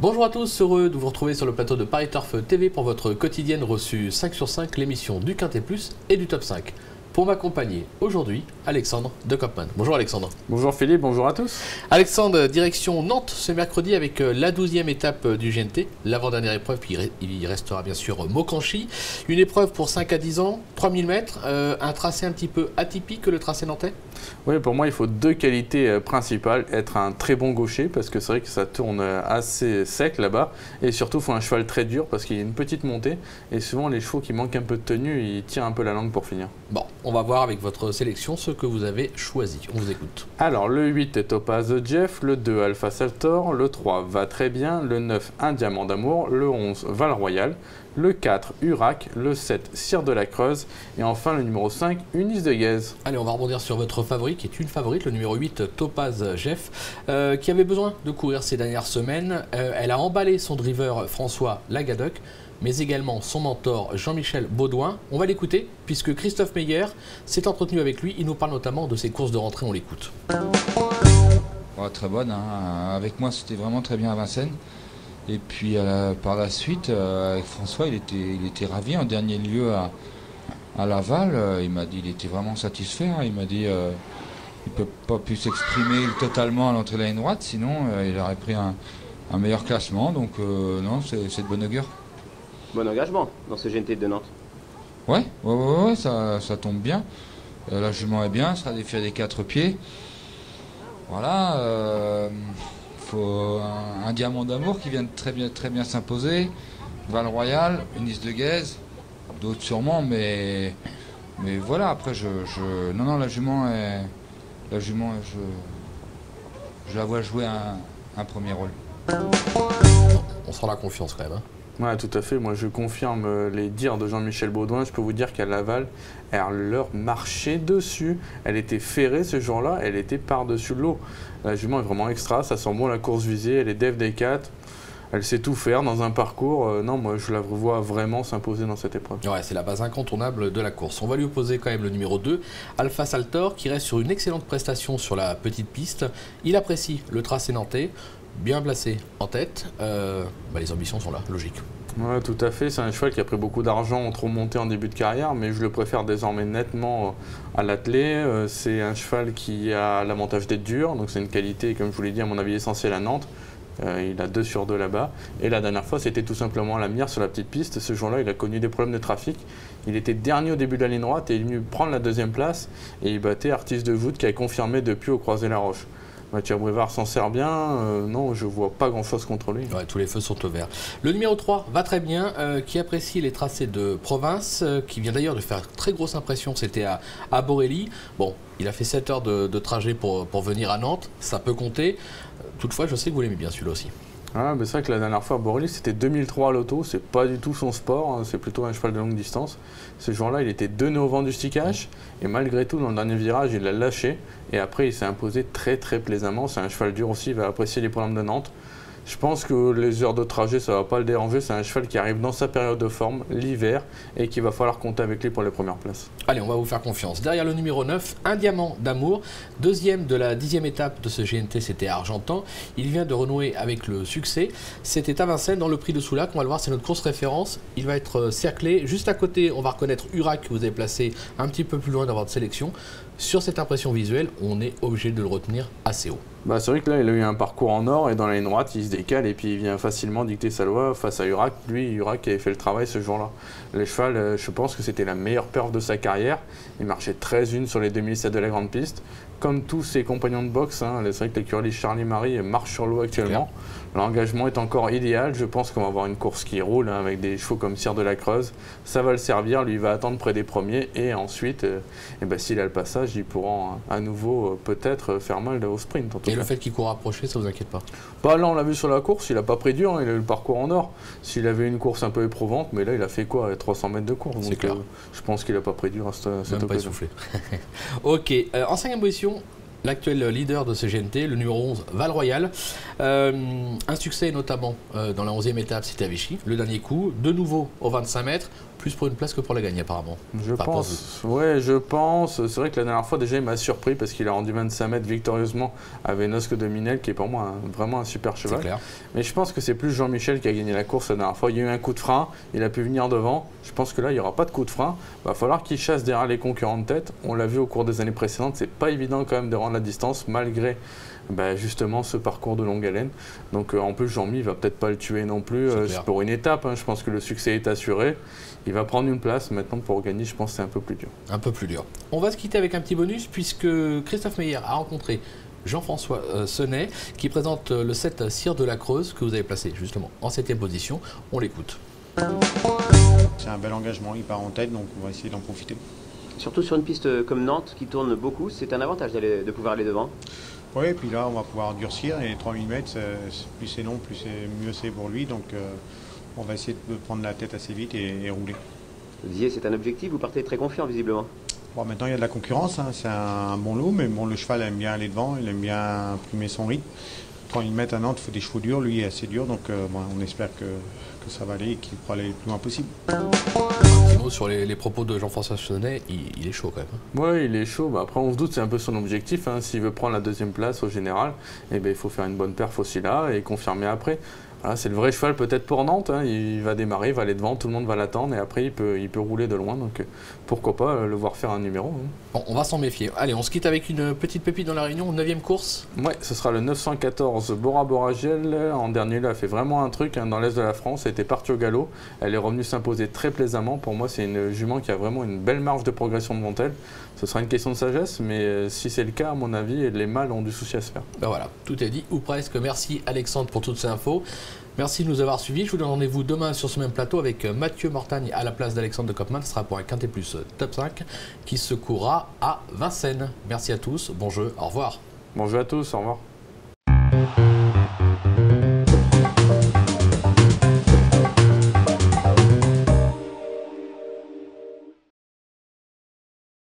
Bonjour à tous, heureux de vous retrouver sur le plateau de Paris Turf TV pour votre quotidienne reçue 5 sur 5, l'émission du Quintet Plus et du Top 5. Pour m'accompagner aujourd'hui, Alexandre de Kopman. Bonjour Alexandre. Bonjour Philippe, bonjour à tous. Alexandre, direction Nantes ce mercredi avec la 12e étape du GNT. L'avant-dernière épreuve, il restera bien sûr Mokanchy. Une épreuve pour 5 à 10 ans, 3000 mètres, un tracé un petit peu atypique que le tracé nantais. Oui, pour moi, il faut deux qualités principales. Être un très bon gaucher, parce que c'est vrai que ça tourne assez sec là-bas. Et surtout, il faut un cheval très dur, parce qu'il y a une petite montée. Et souvent, les chevaux qui manquent un peu de tenue, ils tirent un peu la langue pour finir. Bon, on va voir avec votre sélection ce que vous avez choisi. On vous écoute. Alors, le 8 est Topaz Jeff, le 2 Alpha Saltor, le 3 va très bien, le 9 Un Diamant d'Amour, le 11 Val Royal, le 4 Urac, le 7 Cire de la Creuse et enfin le numéro 5 Unis de Guèze. Allez, on va rebondir sur votre favori qui est une favorite, le numéro 8 Topaz Jeff, qui avait besoin de courir ces dernières semaines. Elle a emballé son driver François Lagadec, mais également son mentor Jean-Michel Baudouin. On va l'écouter puisque Christophe Meyer s'est entretenu avec lui. Il nous parle notamment de ses courses de rentrée, on l'écoute. Ouais, très bonne, hein. Avec moi c'était vraiment très bien à Vincennes. Et puis par la suite, avec François, il était ravi. En dernier lieu à Laval, il m'a dit qu'il était vraiment satisfait. Hein. Il m'a dit qu'il ne peut pas pu s'exprimer totalement à l'entrée de la ligne droite, sinon il aurait pris un meilleur classement. Donc non, c'est de bon augure. Bon engagement dans ce GNT de Nantes. Ouais, ça tombe bien. La jument est bien, ça sera des des 4 pieds. Voilà. Faut un Diamant d'Amour qui vient de très bien s'imposer. Val Royal, Unis de Guèze, d'autres sûrement, mais voilà. Après, non, la jument, je la vois jouer un premier rôle. On sent la confiance quand même. Hein. Ouais, tout à fait. Moi, je confirme les dires de Jean-Michel Baudouin. Je peux vous dire qu'à Laval, elle leur marchait dessus. Elle était ferrée ce jour-là. Elle était par-dessus l'eau. La jument est vraiment extra. Ça sent bon la course visée. Elle est dev des 4. Elle sait tout faire dans un parcours. Non, moi, je la vois vraiment s'imposer dans cette épreuve. Ouais, c'est la base incontournable de la course. On va lui opposer quand même le numéro 2, Alpha Saltor, qui reste sur une excellente prestation sur la petite piste. Il apprécie le tracé nantais. Bien placé en tête, les ambitions sont là, logique. Ouais, tout à fait. C'est un cheval qui a pris beaucoup d'argent en trop monté en début de carrière, mais je le préfère désormais nettement à l'attelé. C'est un cheval qui a l'avantage d'être dur, donc c'est une qualité, comme je vous l'ai dit, à mon avis essentielle à Nantes. Il a 2 sur 2 là-bas. Et la dernière fois, c'était tout simplement la mire sur la petite piste. Ce jour-là, il a connu des problèmes de trafic. Il était dernier au début de la ligne droite et il est venu prendre la 2e place. Et il battait Artiste de Voûte qui a confirmé depuis au Croisé-la-Roche. Mathieu Brevard s'en sert bien, non, je vois pas grand-chose contre lui. Ouais, tous les feux sont au vert. Le numéro 3 va très bien, qui apprécie les tracés de province, qui vient d'ailleurs de faire très grosse impression, c'était à Borély. Bon, il a fait 7 heures de trajet pour venir à Nantes, ça peut compter. Toutefois, je sais que vous l'aimez bien celui-là aussi. Ah, c'est vrai que la dernière fois à Borély, c'était 2003 à l'auto, c'est pas du tout son sport, hein, c'est plutôt un cheval de longue distance. Ce jour-là, il était 2 nœuds au vent du stickage, et malgré tout, dans le dernier virage, il l'a lâché, et après, il s'est imposé très plaisamment. C'est un cheval dur aussi, il va apprécier les programmes de Nantes. Je pense que les heures de trajet, ça ne va pas le déranger. C'est un cheval qui arrive dans sa période de forme, l'hiver, et qu'il va falloir compter avec lui pour les premières places. Allez, on va vous faire confiance. Derrière le numéro 9, Un Diamant d'Amour. 2e de la 10e étape de ce GNT, c'était à Argentan. Il vient de renouer avec le succès. C'était à Vincennes, dans le prix de Soulac. On va le voir, c'est notre course référence. Il va être cerclé. Juste à côté, on va reconnaître Urac, que vous avez placé un petit peu plus loin dans votre sélection. Sur cette impression visuelle, on est obligé de le retenir assez haut. C'est vrai que là, il a eu un parcours en or et dans la ligne droite, il se décale et puis il vient facilement dicter sa loi face à Urac. Lui, Urac qui avait fait le travail ce jour-là. Le cheval, je pense que c'était la meilleure perf de sa carrière. Il marchait 13-1 sur les 2007 de la grande piste. Comme tous ses compagnons de boxe, hein, c'est vrai que l'écurie Charlie Marie marche sur l'eau actuellement. L'engagement est encore idéal. Je pense qu'on va avoir une course qui roule hein, avec des chevaux comme Cire de la Creuse. Ça va le servir. Lui, il va attendre près des premiers. Et ensuite, s'il a le passage, il pourra à nouveau peut-être faire mal au sprint. Et le fait qu'il court approché, ça vous inquiète pas? Là, on l'a vu sur la course. Il n'a pas pris dur. Hein, il a eu le parcours en or. S'il avait une course un peu éprouvante, mais là, il a fait quoi? 300 mètres de course. C'est clair. Je pense qu'il n'a pas pris dur à cette occasion. Pas essoufflé. Ok. En 5e position, l'actuel leader de ce GNT, le numéro 11, Val Royal. Un succès notamment dans la 11e étape, c'était à Vichy. Le dernier coup, de nouveau au 25 mètres. plus pour une place que pour la gagner apparemment. Je pense, ouais, je pense. C'est vrai que la dernière fois déjà il m'a surpris parce qu'il a rendu 25 mètres victorieusement à Vénosque de Minel, qui est pour moi vraiment un super cheval. Clair. Mais je pense que c'est plus Jean-Michel qui a gagné la course la dernière fois. Il y a eu un coup de frein, il a pu venir devant. Je pense que là il n'y aura pas de coup de frein. Il va falloir qu'il chasse derrière les concurrents de tête. On l'a vu au cours des années précédentes, c'est pas évident quand même de rendre la distance malgré justement ce parcours de longue haleine. Donc en plus Jean-Mi va peut-être pas le tuer non plus pour une étape. Je pense que le succès est assuré. Il va prendre une place. Maintenant pour gagner, je pense que c'est un peu plus dur. Un peu plus dur. On va se quitter avec un petit bonus puisque Christophe Meyer a rencontré Jean-François Senet qui présente le 7 Cire de la Creuse que vous avez placé justement en 7e position. On l'écoute. C'est un bel engagement, il part en tête, donc on va essayer d'en profiter. Surtout sur une piste comme Nantes qui tourne beaucoup, c'est un avantage de pouvoir aller devant. Oui, et puis là on va pouvoir durcir et 3000 mètres, plus c'est long, mieux c'est pour lui, donc on va essayer de prendre la tête assez vite et rouler. Vous disiez c'est un objectif, vous partez très confiant visiblement. Bon, maintenant il y a de la concurrence, c'est un bon lot, mais bon, le cheval aime bien aller devant, il aime bien primer son rythme. 3000 mètres à Nantes, il faut des chevaux durs, lui est assez dur, donc on espère que ça va aller et qu'il pourra aller le plus loin possible. Un petit mot sur les propos de Jean-François Senet, il est chaud quand même. Oui, il est chaud. Après, on se doute, c'est un peu son objectif. S'il veut prendre la 2e place au général, il faut faire une bonne perf aussi là et confirmer après. Voilà, c'est le vrai cheval peut-être pour Nantes. Il va démarrer, il va aller devant, tout le monde va l'attendre et après il peut rouler de loin. Donc pourquoi pas le voir faire un numéro. Bon, on va s'en méfier. Allez, on se quitte avec une petite pépite dans la Réunion, 9e course. Ouais, ce sera le 914 Bora Boragel. En dernier, là, elle a fait vraiment un truc dans l'est de la France. Elle était partie au galop. Elle est revenue s'imposer très plaisamment. Pour moi, c'est une jument qui a vraiment une belle marge de progression devant elle. Ce sera une question de sagesse, mais si c'est le cas, à mon avis, les mâles ont du souci à se faire. Ben voilà, tout est dit, ou presque. Merci Alexandre pour toutes ces infos. Merci de nous avoir suivis. Je vous donne rendez-vous demain sur ce même plateau avec Mathieu Mortagne à la place d'Alexandre de Kopman. Ce sera pour un Quintet Plus Top 5 qui se courra à Vincennes. Merci à tous, bon jeu, au revoir. Bon jeu à tous, au revoir.